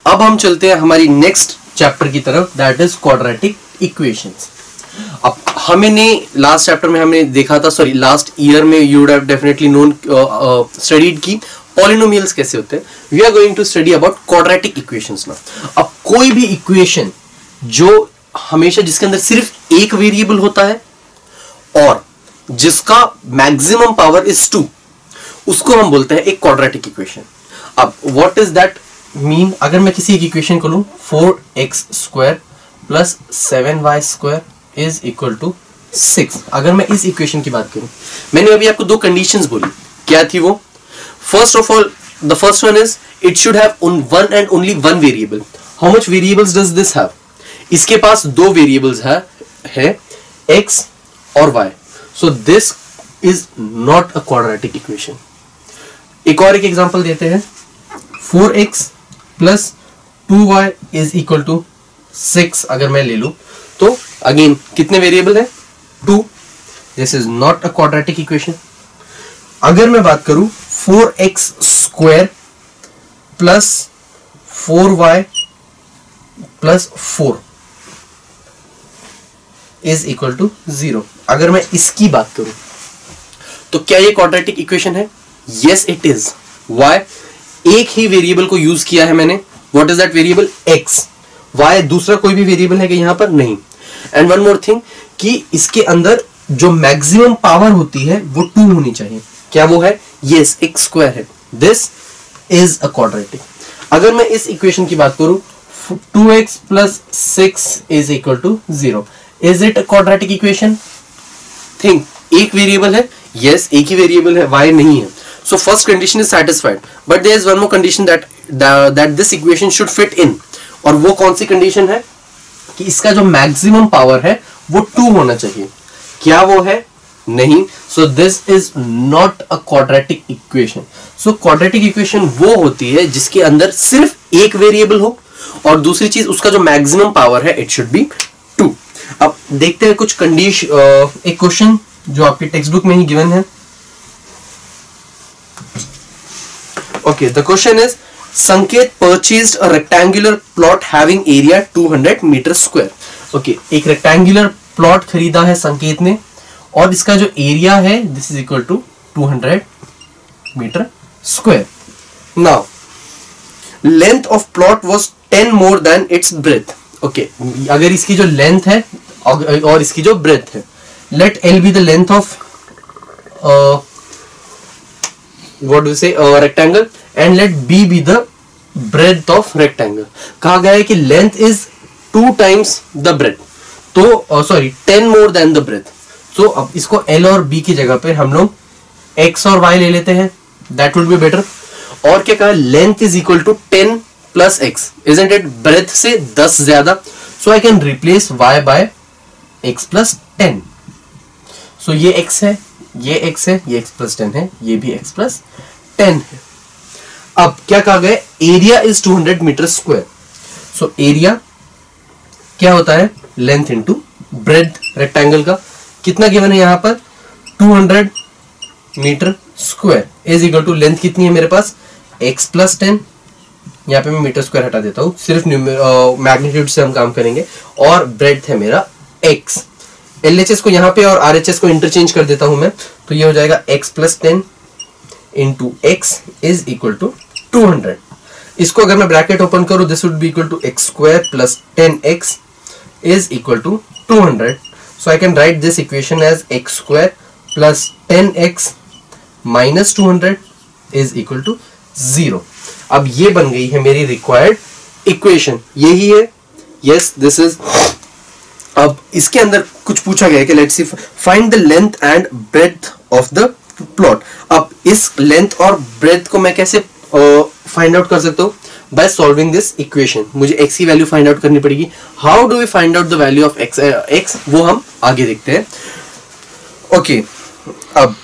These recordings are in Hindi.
अब हम चलते हैं हमारी नेक्स्ट चैप्टर की तरफ, दैट इज क्वाड्रेटिक इक्वेशंस। अब हमने लास्ट चैप्टर में हमने देखा था, सॉरी लास्ट ईयर में you would have definitely known studied की पॉलिनोमियल्स कैसे होते हैं। We are going to study about quadratic equations ना। अब कोई भी इक्वेशन जो हमेशा जिसके अंदर सिर्फ एक वेरिएबल होता है और जिसका मैक्सिमम पावर इज 2, उसको हम बोलते हैं एक क्वाड्रेटिक इक्वेशन। अब व्हाट इज दैट मीन? अगर मैं किसी एक इक्वेशन को लूं 4x² plus 7y² is equal to 6, अगर मैं इस इक्वेशन की बात करूं, मैंने अभी आपको दो कंडीशंस बोली, क्या थी वो? First of all, the first one is it should have one and only one variable. How much variables does this have? इसके पास दो वेरिएबल्स है x और y, so this is not a quadratic equation. एक और एक एग्जांपल देते हैं, 4x plus 2y is equal to 6 अगर मैं ले लूं, तो अगेन कितने वेरिएबल है? 2। This is not a quadratic equation. अगर मैं बात करूं 4x² plus 4y plus 4 is equal to 0, अगर मैं इसकी बात करूं तो क्या ये क्वाड्रेटिक इक्वेशन है? Yes it is. वाई? एक ही वेरिएबल को यूज किया है मैंने, what is that variable? x। y दूसरा कोई भी वेरिएबल है कि यहां पर? नहीं। एंड वन मोर थिंग कि इसके अंदर जो मैक्सिमम पावर होती है वो 2 होनी चाहिए। क्या वो है? यस, x² है। This is a quadratic. अगर मैं इस इक्वेशन की बात करूं 2x plus 6 is equal to 0, is it a quadratic equation? Think, एक वेरिएबल है, यस एक ही वेरिएबल है, y नहीं है, so first condition is satisfied, but there is one more condition that this equation should fit in, और वो कौन सी कंडीशन है? कि इसका जो मैक्सिमम पावर है वो 2 होना चाहिए। क्या वो है? नहीं। so this is not a quadratic equation। so quadratic equation वो होती है जिसके अंदर सिर्फ एक वेरिएबल हो और दूसरी चीज उसका जो मैक्सिमम पावर है इट शुड बी 2। अब देखते हैं कुछ कंडीशन, एक क्वेश्चन जो आपके टेक्स्ट बुक में ही गिवन है। Okay, the question is, Sanket purchased a rectangular plot having area 200 meter square. Okay, एक rectangular plot खरीदा है संकेत ने और इसका जो एरिया है this is equal to 200 meter square. Now, length of plot was 10 more than its breadth. Okay, अगर इसकी जो length है और इसकी जो breadth है, let L be the length of what do you say, rectangle, and let B be the breadth of rectangle। कहा गया है कि length is 2 times the breadth, तो sorry 10 more than the breadth। तो अब इसको L और B की जगह पे हम लोग X और Y ले लेते हैं, that would be better। और क्या कहा? length is equal to 10 plus X, isn't it? breadth से 10 ज्यादा, so I can replace Y by X plus 10। so ये X है, ये x है, ये x प्लस 10 है, ये भी x प्लस 10 है। अब क्या कहा गया? Area is 200 meter square. So area क्या होता है? लेंथ इनटू ब्रेड्थ रेक्टेंगल का। कितना गिवन है यहां पर? 200 meter square is equal to length कितनी है मेरे पास? x plus 10। यहाँ पे मैं मीटर स्क्वायर हटा देता हूं, सिर्फ मैग्नीट्यूड से हम काम करेंगे, और ब्रेड्थ है मेरा x। LHS को यहाँ पे और RHS को इंटरचेंज कर देता हूं मैं, तो ये हो जाएगा x plus 10 into x is equal to 200। इसको अगर मैं ब्रैकेट ओपन करूं this would be equal to x² plus 10x is equal to 200। So I can write this equation as x² plus 10x minus 200 is equal to 0। अब ये बन गई है मेरी रिक्वायर्ड इक्वेशन, यही है। Yes this is. अब इसके अंदर कुछ पूछा गया है कि let's see find the length and breadth of the plot. अब इस लेंथ और ब्रेड्थ को मैं कैसे फाइंड आउट कर सकता हूँ? By solving this equation. मुझे x की वैल्यू फाइंड आउट करनी पड़ेगी। How do we find out the value of x वो हम आगे देखते हैं। ओके, अब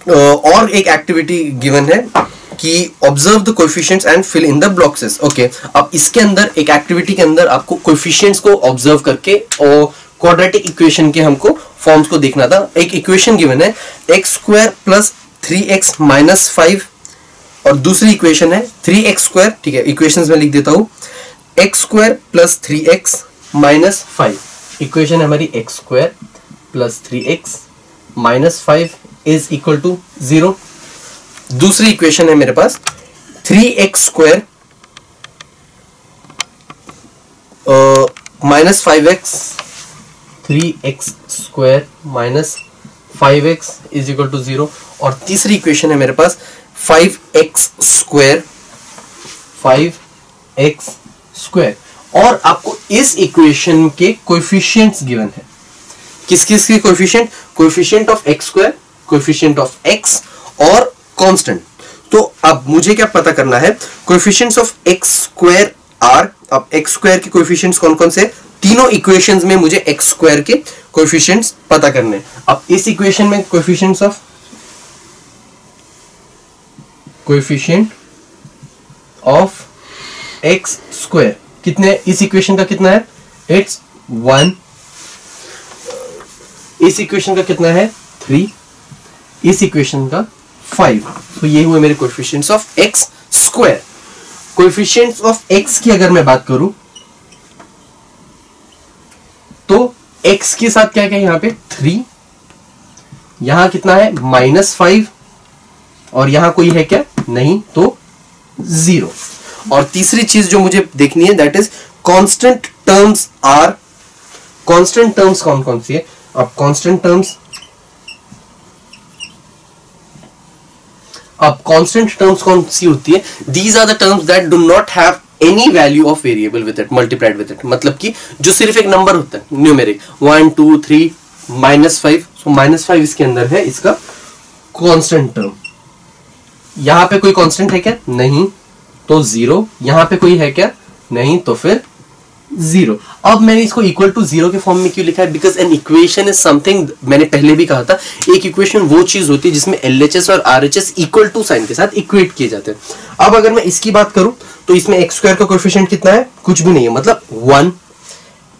और एक एक्टिविटी गिवन है कि observe the coefficients and fill in the blockses. Okay, अब इसके अंदर एक एक्टिविटी के अंदर आपको कोएफिशिएंट्स को ऑब्जर्व करके और क्वाड्रेटिक इक्वेशन के हमको फॉर्म्स को देखना था। एक इक्वेशन गिवन है x² प्लस 3x माइनस 5 और दूसरी इक्वेशन है 3x², ठीक है, इक्वेशंस में लिख देता हूं, x² plus 3x minus 5। Equation है हमारी x² plus 3x minus 5 is equal to 0। दूसरी इक्वेशन है मेरे पास 3x² minus 5x, 3x² minus 5x is equal to 0। और तीसरी इक्वेशन है मेरे पास 5x², 5x²। और आपको इस इक्वेशन के कोएफिशिएंट्स गिवन है। किस किस के coefficient? Coefficient of x², coefficient of x और कांस्टेंट। तो अब मुझे क्या पता करना है? कोएफिशिएंट्स ऑफ x² आर, अब x² के कोएफिशिएंट्स कौन कौन से? तीनों इक्वेशंस में मुझे x² के कोएफिशिएंट्स पता करने हैं। अब इस इक्वेशन में कोएफिशिएंट ऑफ x² कितने? इस इक्वेशन का कितना है? इट्स 1। इस इक्वेशन का कितना है? 3। इस इक्वेशन का 5। तो ये हुए मेरे coefficients of x²। Coefficients of x की अगर मैं बात करूं तो x के साथ क्या क्या है? यहां पे 3, यहां कितना है? -5, और यहां कोई है क्या? नहीं, तो 0। और तीसरी चीज जो मुझे देखनी है that is constant terms are. Constant terms कौन कौन सी है? अब कांस्टेंट टर्म्स कौन सी होती है? These are the terms that do not have any value of variable with it multiplied with it, मतलब कि जो सिर्फ एक नंबर होता है न्यूमेरिक 1 2 3 -5। सो -5 इसके अंदर है इसका कांस्टेंट टर्म। यहां पे कोई कांस्टेंट है क्या? नहीं, तो 0। यहां पे कोई है क्या? नहीं, तो फिर 0। अब मैंने इसको इक्वल टू 0 के फॉर्म में क्यों लिखा है? Because an equation is something, मैंने पहले भी कहा था, एक इक्वेशन वो चीज होती है जिसमें LHS और RHS इक्वल टू साइन के साथ इक्वेट किए जाते हैं। अब अगर मैं इसकी बात करूं तो इसमें x² का कोएफिशिएंट कितना है? कुछ भी नहीं है, मतलब 1।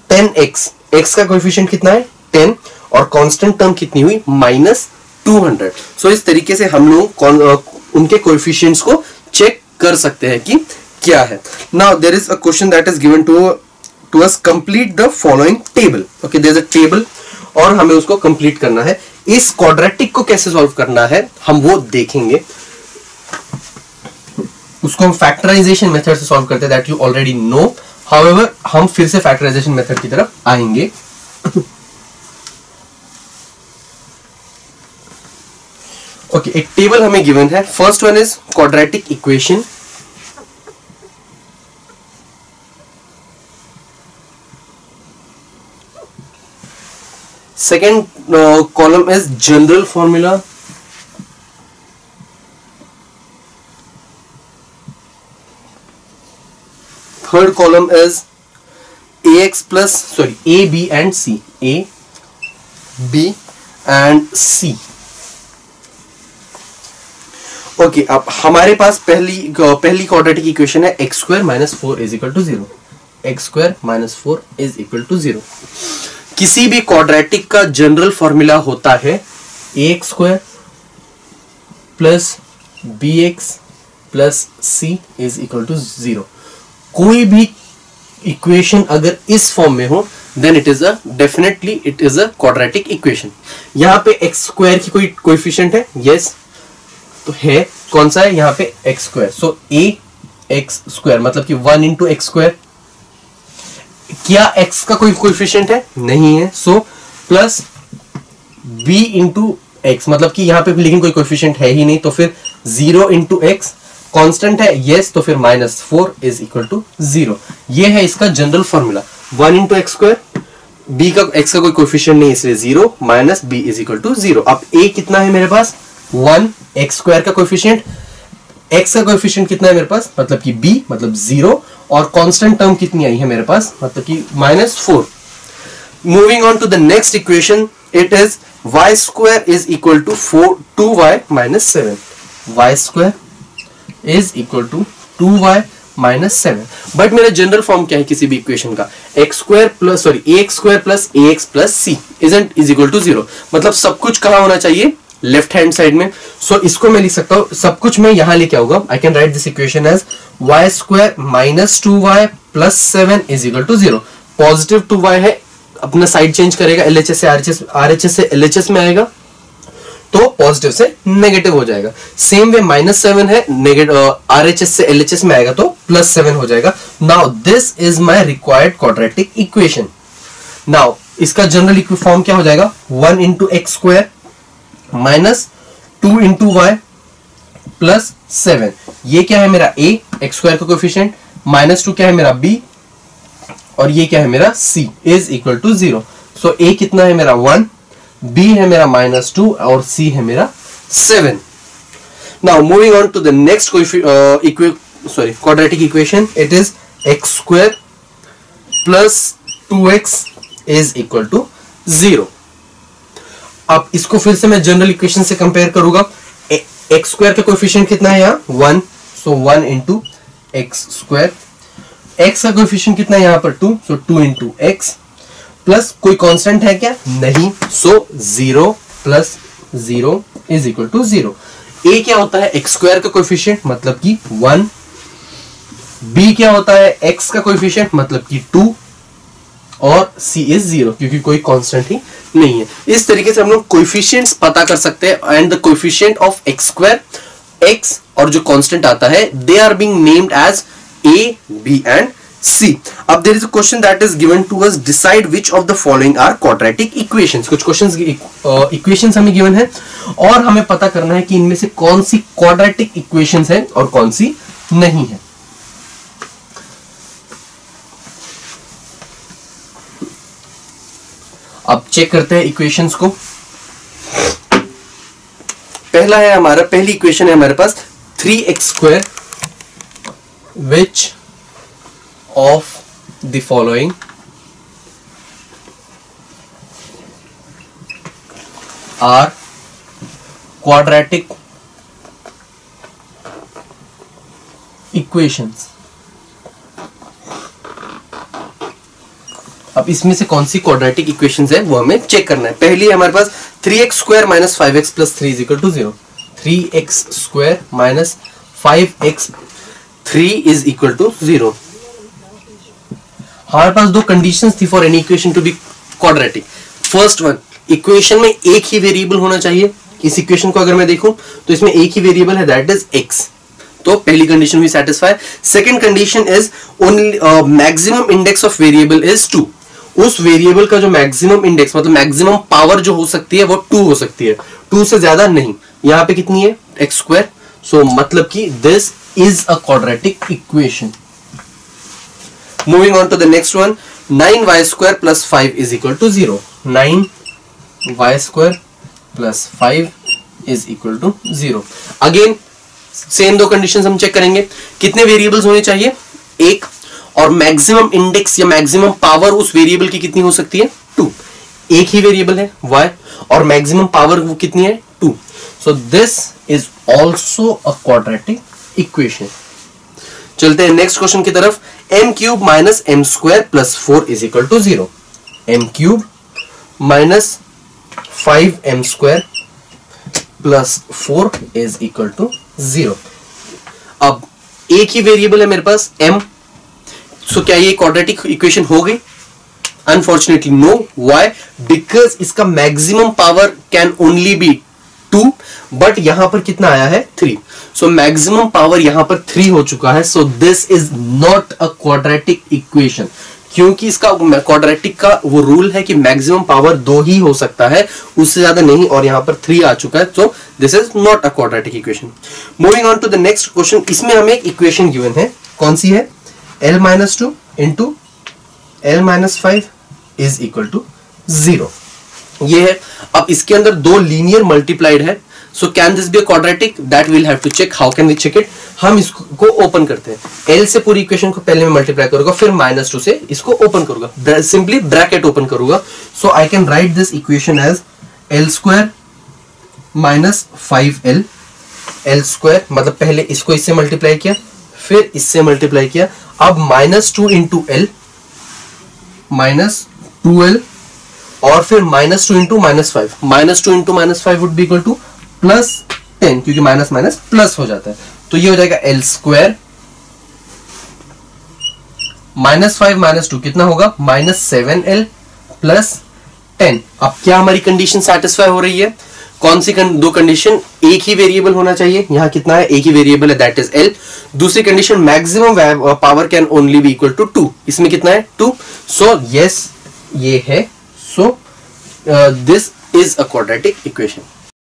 10x, x का कोएफिशिएंट कितना है? 10। और कांस्टेंट टर्म कितनी हुई? -200। सो इस तरीके से हम लोग उनके कोएफिशिएंट्स को चेक कर सकते हैं कि क्या है। Now there is a question that is given to us, complete the following table. Okay, there is a table और हमें उसको कंप्लीट करना है। इस क्वाड्रेटिक को कैसे सॉल्व करना है हम वो देखेंगे। उसको हम फैक्टराइजेशन मेथड से सॉल्व करते हैं, that you already know. However हम फिर से फैक्टराइजेशन मेथड की तरफ आएंगे। ओके, एक टेबल हमें गिवन है। First one is quadratic equation. Second column is general formula. Third column is A, B and C, A, B and C। Okay, अब हमारे पास पहली क्वाड्रेटिक इक्वेशन है x² - 4 is equal to 0। x² - 4 is equal to 0। किसी भी क्वाड्रेटिक का जनरल फॉर्मूला होता है ax² plus bx plus c is equal to 0। कोई भी इक्वेशन अगर इस फॉर्म में हो then it is definitely it is a quadratic equation. यहां पे x² की कोई कोएफिशिएंट है? यस, तो है। कौन सा है? यहाँ पे x²। सो ax², मतलब कि 1 इंटू x²। क्या x का कोई कोएफिशिएंट है? नहीं है। So plus b into x, मतलब कि यहाँ पे लेकिन कोई कोएफिशिएंट है ही नहीं, तो फिर 0 इंटू x। कांस्टेंट है? यस, तो फिर -4 इज इक्वल टू 0। ये है इसका general formula. 1 into x², b का x का कोई कोएफिशिएंट नहीं इसलिए 0 minus b is equal to 0। अब a कितना है मेरे पास? 1। x² का कोएफिशिएंट, x का कोएफिशिएंट कितना है मेरे पास? मतलब कि b, मतलब 0। और कांस्टेंट टर्म कितनी आई है मेरे पास? मतलब कि -4। Moving on to the next equation, it is y² is equal to 2y - 7। y² is equal to 2y - 7। But मेरा जनरल फॉर्म क्या है किसी भी इक्वेशन का? ax² plus ax+ c is equal to 0। मतलब सब कुछ कहां होना चाहिए? लेफ्ट हैंड साइड में। सो इसको मैं लिख सकता हूं, सब कुछ मैं यहां लेके आऊंगा। I can write this equation as y square minus 2y plus 7 is equal to 0। Positive 2y है, अपना साइड चेंज करेगा, LHS से RHS से LHS में आएगा तो पॉजिटिव से नेगेटिव हो जाएगा। सेम वे -7 है, RHS से LHS में आएगा तो +7 हो जाएगा। Now this is my required quadratic equation. Now इसका जनरल फॉर्म क्या हो जाएगा, 1 into x square minus 2 into y plus 7। ये क्या है मेरा a, एक्स स्क्वायर का कोएफिशिएंट, -2 क्या है मेरा b, और ये क्या है मेरा c is equal to 0। So a कितना है मेरा 1, b है मेरा -2 और c है मेरा 7। Now moving on to the next quadratic equation, it is x square plus 2x is equal to 0। अब इसको फिर से मैं जनरल इक्वेशन से कंपेयर करूंगा। एक्स स्क्वायर का कोएफिशिएंट कितना है यहाँ 1, so 1 into x square. X का कोएफिशिएंट कितना है यहाँ पर 2, सो 2 इंटू एक्स प्लस कोई कांस्टेंट है क्या, नहीं, so 0 plus 0 is equal to 0। ए क्या होता है एक्स स्क्वायर का कोएफिशिएंट मतलब कि 1, बी क्या होता है एक्स का कोएफिशिएंट मतलब कि 2, और c इज 0 क्योंकि कोई कांस्टेंट ही नहीं है। इस तरीके से हम लोग कोएफिशिएंट्स पता कर सकते हैं and the coefficient of x square, x और जो कांस्टेंट आता है they are being named as a, b and c। अब there is a question that is given to us, decide which of the following are quadratic equations. कुछ क्वेश्चंस इक्वेशंस हमें गिवन है और हमें पता करना है कि इनमें से कौन सी क्वाड्रेटिक इक्वेशंस है और कौन सी नहीं है। अब चेक करते हैं इक्वेशंस को। पहली इक्वेशन है हमारे पास 3x square which of the following are quadratic equations. अब इसमें से कौन सी क्वाड्रेटिक इक्वेशंस है वो हमें चेक करना है। पहली है हमारे पास 3x square minus 5x plus 3 is equal to 0। 3x square minus 5x 3 is equal to 0। हमारे पास दो कंडीशंस थी for any equation to be quadratic. First one, equation में एक ही वेरिएबल होना चाहिए। इस इक्वेशन को अगर मैं देखूं तो इसमें एक ही वेरिएबल है दैट इज x, तो पहली कंडीशन हुई satisfy. Second condition is only maximum index of variable is 2। उस वेरिएबल का जो मैक्सिमम इंडेक्स मतलब मैक्सिमम पावर जो हो सकती है वो 2 हो सकती है, 2 से ज्यादा नहीं। यहां पे कितनी है एक्स स्क्वायर, सो मतलब कि this is a quadratic equation. Moving on to the next one, 9y square plus 5 is equal to 0। 9y square plus 5 is equal to 0। Again same दो कंडीशंस हम चेक करेंगे। कितने वेरिएबल्स होने चाहिए, एक, और मैक्सिमम इंडेक्स या मैक्सिमम पावर उस वेरिएबल की कितनी हो सकती है 2। एक ही वेरिएबल है y और मैक्सिमम पावर वो कितनी है 2। सो this is also a quadratic equation. चलते हैं नेक्स्ट क्वेश्चन की तरफ। m cube minus m square plus 4 is equal to 0। m cube minus 5m square plus 4 is equal to 0। अब एक ही वेरिएबल है मेरे पास m, सो क्या ये क्वाड्रेटिक इक्वेशन हो गई? Unfortunately no. व्हाई? बिकॉज इसका maximum power can only be 2, but यहां पर कितना आया है 3। सो मैक्सिमम पावर यहां पर 3 हो चुका है। So this is not a quadratic equation, क्योंकि इसका क्वाड्रेटिक का वो रूल है कि मैक्सिमम पावर 2 ही हो सकता है, उससे ज्यादा नहीं, और यहां पर 3 आ चुका है। So this is not a quadratic equation. Moving on to the next question. इसमें हमें एक इक्वेशन गिवन है, कौन सी है, l-2 into l-5 is equal to 0। ये है। अब इसके अंदर दो लीनियर मल्टीप्लाइड है, so can this be a quadratic? That will have to check. How can we check it? हम इसको ओपन करते हैं। l से पूरी इक्वेशन को पहले मैं मल्टीप्लाई करूंगा, फिर -2 से इसको ओपन करूंगा, सिंपली ब्रैकेट ओपन करूंगा। So I can write this equation as l square minus 5l। l square मतलब पहले इसको इससे मल्टीप्लाई किया, फिर इससे मल्टीप्लाई किया, अब -2 इंटू l माइनस 2l, और फिर -2 into -5। -2 into -5 would be equal two plus 10, क्योंकि माइनस माइनस प्लस हो जाता है, तो ये हो जाएगा एल स्क्वायर -5 -2 कितना होगा, -7l प्लस 10। अब क्या हमारी कंडीशन सेटिस्फाई हो रही है, कौन सी दो कंडीशन, एक ही वेरिएबल होना चाहिए, यहां कितना है, एक ही वेरिएबल है, दैट इज एल। दूसरी condition maximum power can only be equal to 2, इसमें कितना है 2, सो यस ये है, so this is a quadratic equation.